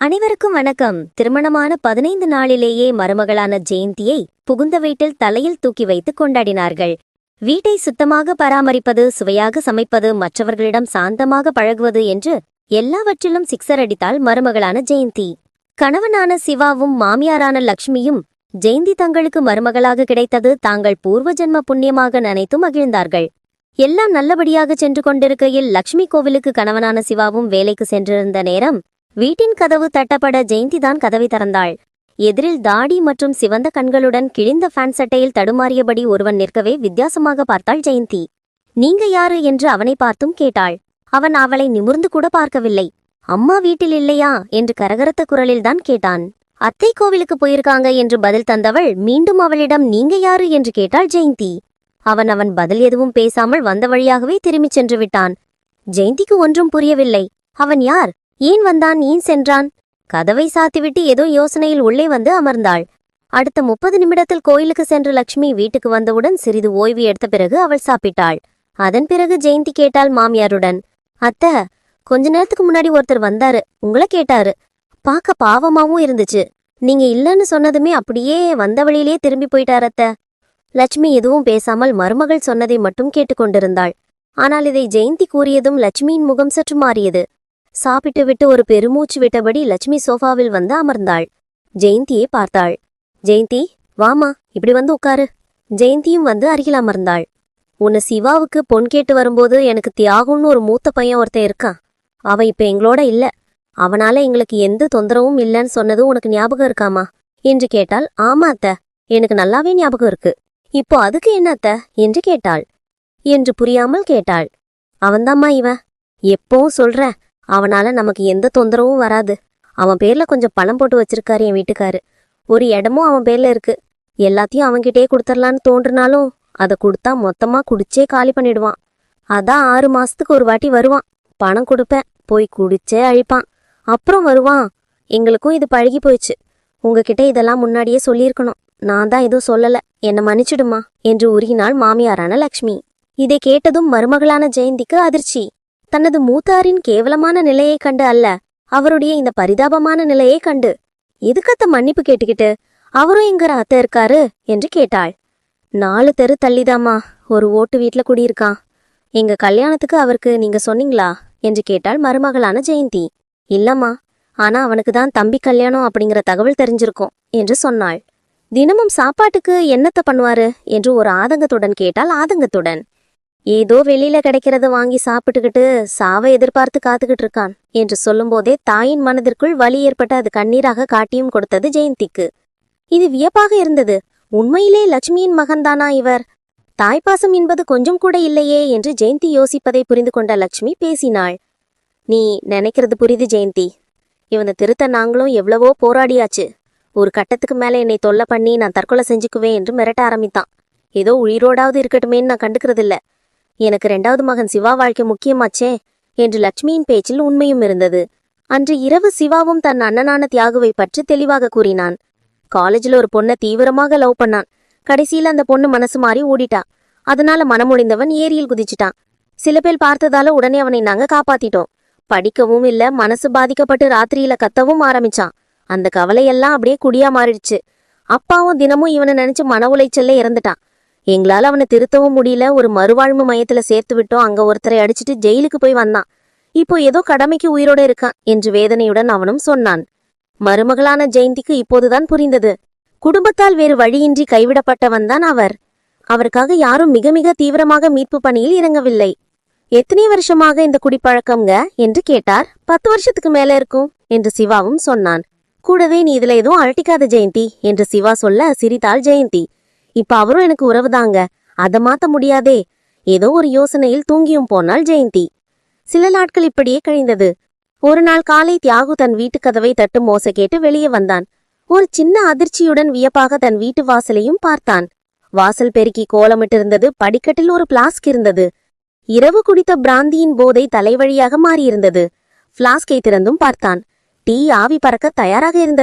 அனைவருக்கும் வணக்கம். திருமணமான 15 நாளிலேயே மருமகளான ஜெயந்தியை புகுந்த வீட்டில் தலையில் தூக்கி வைத்து கொண்டாடினார்கள். வீட்டை சுத்தமாக பராமரிப்பது, சுவையாக சமைப்பது, மற்றவர்களிடம் சாந்தமாக பழகுவது என்று எல்லாவற்றிலும் சிக்ஸர் அடித்தாள் மருமகளான ஜெயந்தி. கணவனான சிவாவும் மாமியாரான லக்ஷ்மியும் ஜெயந்தி தங்களுக்கு மருமகளாக கிடைத்தது தாங்கள் பூர்வ ஜென்ம புண்ணியமாக நினைத்து மகிழ்ந்தார்கள். எல்லாம் நல்லபடியாக சென்று கொண்டிருக்கையில் லக்ஷ்மி கோவிலுக்கு கணவனான சிவாவும் வேலைக்கு சென்றிருந்த நேரம் வீட்டின் கதவு தட்டப்பட ஜெயந்திதான் கதவை திறந்தாள். எதிரில் தாடி மற்றும் சிவந்த கண்களுடன் கிழிந்த ஃபேன் சட்டையில் தடுமாறியபடி ஒருவன் நிற்கவே வித்தியாசமாக பார்த்தாள் ஜெயந்தி. நீங்க யாரு என்று அவனை பார்த்தும் கேட்டாள். அவன் அவளை நிமிர்ந்து கூட பார்க்கவில்லை. அம்மா வீட்டில் இல்லையா என்று கரகரத்த குரலில்தான் கேட்டான். அத்தை கோவிலுக்கு போயிருக்காங்க என்று பதில் தந்தவள் மீண்டும் அவளிடம் நீங்க யாரு என்று கேட்டாள் ஜெயந்தி. அவன் பதில் எதுவும் பேசாமல் வந்த வழியாகவே திரும்பிச் சென்று விட்டான். ஜெயந்திக்கு ஒன்றும் புரியவில்லை. அவன் யார்? ஏன் வந்தான்? ஏன் சென்றான்? கதவை சாத்திவிட்டு ஏதோ யோசனையில் உள்ளே வந்து அமர்ந்தாள். அடுத்த 30 நிமிடத்தில் கோயிலுக்கு சென்று லட்சுமி வீட்டுக்கு வந்தவுடன் சிறிது ஓய்வு எடுத்த பிறகு அவள் சாப்பிட்டாள். அதன் பிறகு ஜெயந்தி கேட்டாள் மாமியாருடன், அத்தை, கொஞ்ச நேரத்துக்கு முன்னாடி ஒருத்தர் வந்தாரு, உங்களை கேட்டாரு. பார்க்க பாவமாவும் இருந்துச்சு. நீங்க இல்லன்னு சொன்னதுமே அப்படியே வந்த வழியிலே திரும்பி போயிட்டார் அத்தை. லட்சுமி எதுவும் பேசாமல் மருமகள் சொன்னதை மட்டும் கேட்டுக்கொண்டிருந்தாள். ஆனால் இதை ஜெயந்தி கூறியதும் லட்சுமியின் முகம் சற்று மாறியது. சாப்பிட்டு விட்டு ஒரு பெருமூச்சு விட்டபடி லட்சுமி சோஃபாவில் வந்து அமர்ந்தாள். ஜெயந்தியை பார்த்தாள். ஜெயந்தி, வாமா, இப்படி வந்து உட்காரு. ஜெயந்தியும் வந்து அருகில் அமர்ந்தாள். உன்னை சிவாவுக்கு பொன் கேட்டு வரும்போது எனக்கு தியாகம்னு ஒரு மூத்த பையன் ஒருத்தன் இருக்கான். அவன் இப்ப எங்களோட இல்ல. அவனால எங்களுக்கு எந்த தொந்தரவும் இல்லைன்னு சொன்னது உனக்கு ஞாபகம் இருக்காமா என்று கேட்டாள். ஆமா அத்தை, எனக்கு நல்லாவே ஞாபகம் இருக்கு. இப்போ அதுக்கு என்ன அத்தை என்று கேட்டாள். என்று புரியாமல் கேட்டாள். அவன்தாம்மா இவன். எப்பவும் சொல்றேன், அவனால நமக்கு எந்த தொந்தரவும் வராது. அவன் பேர்ல கொஞ்சம் பணம் போட்டு வச்சிருக்காரு என் வீட்டுக்காரு. ஒரு இடமும் அவன் பேர்ல இருக்கு. எல்லாத்தையும் அவன்கிட்டே கொடுத்துடலான்னு தோன்றுனாலும் அதை கொடுத்தா மொத்தமா குடிச்சே காலி பண்ணிடுவான். அதான் 6 மாசத்துக்கு ஒரு வாட்டி வருவான். பணம் கொடுப்பேன், போய் குடிச்சே அழிப்பான். அப்புறம் வருவான். எங்களுக்கும் இது பழகி போயிடுச்சு. உங்ககிட்ட இதெல்லாம் முன்னாடியே சொல்லியிருக்கணும். நான் தான் எதுவும் சொல்லல, என்னை மன்னிச்சிடுமா என்று உருகினாள் மாமியாரான லக்ஷ்மி. இதை கேட்டதும் மருமகளான ஜெயந்திக்கு அதிர்ச்சி. தனது மூத்தாரின் கேவலமான நிலையை கண்டு அல்ல, அவருடைய இந்த பரிதாபமான நிலையை கண்டு. எதுக்கத்த மன்னிப்பு கேட்டுக்கிட்டு? அவரும் எங்க அத்தை இருக்காரு என்று கேட்டாள். 4 தெரு தள்ளிதாமா ஒரு ஓட்டு வீட்ல குடியிருக்கான். எங்க கல்யாணத்துக்கு அவருக்கு நீங்க சொன்னீங்களா என்று கேட்டாள் மருமகளான ஜெயந்தி. இல்லம்மா, ஆனா அவனுக்கு தான் தம்பி கல்யாணம் அப்படிங்கிற தகவல் தெரிஞ்சிருக்கும் என்று சொன்னாள். தினமும் சாப்பாட்டுக்கு என்னத்த பண்ணுவாரு என்று ஒரு ஆதங்கத்துடன் கேட்டாள். ஆதங்கத்துடன், ஏதோ வெளியில கிடைக்கிறத வாங்கி சாப்பிட்டுக்கிட்டு சாவை எதிர்பார்த்து காத்துக்கிட்டு இருக்கான் என்று சொல்லும்போதே தாயின் மனதிற்குள் வலி ஏற்பட்டு அது கண்ணீராக காட்டியும் கொடுத்தது ஜெயந்திக்கு. இது வியப்பாக இருந்தது. உண்மையிலே லட்சுமியின் மகன்தானா இவர்? தாய்ப்பாசம் என்பது கொஞ்சம் கூட இல்லையே என்று ஜெயந்தி யோசிப்பதை புரிந்து கொண்ட லட்சுமி பேசினாள். நீ நினைக்கிறது புரியுது ஜெயந்தி. இவனை திருத்த நாங்களும் எவ்வளவோ போராடியாச்சு. ஒரு கட்டத்துக்கு மேல என்னை தொல்லை பண்ணி நான் தற்கொலை செஞ்சுக்குவேன் என்று மிரட்ட ஆரம்பித்தான். ஏதோ உயிரோடாவது இருக்கட்டுமேன்னு நான் கண்டுக்கிறதில்ல. எனக்கு 2வது மகன் சிவா வாழ்க்கை முக்கியமாச்சே என்று லட்சுமியின் பேச்சில் உண்மையும் இருந்தது. அன்று இரவு சிவாவும் தன் அண்ணனான தியாகுவை பற்றி தெளிவாக கூறினான். காலேஜில் ஒரு பொண்ணை தீவிரமாக லவ் பண்ணான். கடைசியில் அந்த பொண்ணு மனசு மாறி ஓடிட்டா. அதனால மனமுடிந்தவன் ஏரியில் குதிச்சிட்டான். சில பேர் பார்த்ததால உடனே அவனை நாங்க காப்பாத்திட்டோம். படிக்கவும் இல்ல, மனசு பாதிக்கப்பட்டு ராத்திரியில கத்தவும் ஆரம்பிச்சான். அந்த கவலையெல்லாம் அப்படியே குடியா மாறிடுச்சு. அப்பாவும் தினமும் இவனை நினைச்சு மன உளைச்சல்ல இறந்துட்டான். எங்களால அவனை திருத்தவும் முடியல. ஒரு மறுவாழ்வு மையத்துல சேர்த்து விட்டோம். அங்க ஒருத்தரை அடிச்சுட்டு ஜெயிலுக்கு போய் வந்தான். இப்போ ஏதோ கடமைக்கு உயிரோட இருக்கான் என்று வேதனையுடன் அவனும் சொன்னான். மருமகளான ஜெயந்திக்கு இப்போதுதான் புரிந்தது. குடும்பத்தால் வேறு வழியின்றி கைவிடப்பட்டவன் தான் அவர். அவருக்காக யாரும் மிக மிக தீவிரமாக மீட்பு பணியில் இறங்கவில்லை. எத்தனை வருஷமாக இந்த குடிப்பழக்கம்ங்க என்று கேட்டார். 10 வருஷத்துக்கு மேல இருக்கும் என்று சிவாவும் சொன்னான். கூடவே நீ இதுல எதுவும் அழட்டிக்காத ஜெயந்தி என்று சிவா சொல்ல சிரித்தாள் ஜெயந்தி. இப்ப அவரும் எனக்கு உறவுதாங்க, அதை மாத்த முடியாதே. ஏதோ ஒரு யோசனையில் தூங்கியும் போனாள் ஜெயந்தி. சில நாட்கள் இப்படியே கழிந்தது. ஒரு நாள் காலை தியாகு தன் வீட்டு கதவை தட்டும் ஓசை கேட்டு வெளியே வந்தான். ஒரு சின்ன அதிர்ச்சியுடன் வியப்பாக தன் வீட்டு வாசலையும் பார்த்தான். வாசல் பெருக்கி கோலமிட்டிருந்தது. படிக்கட்டில் ஒரு பிளாஸ்க் இருந்தது. இரவு குடித்த பிராந்தியின் போதை தலைவழியாக மாறியிருந்தது. பிளாஸ்கை திறந்தும் பார்த்தான். டீ ஆவி பறக்க தயாராக இருந்தது.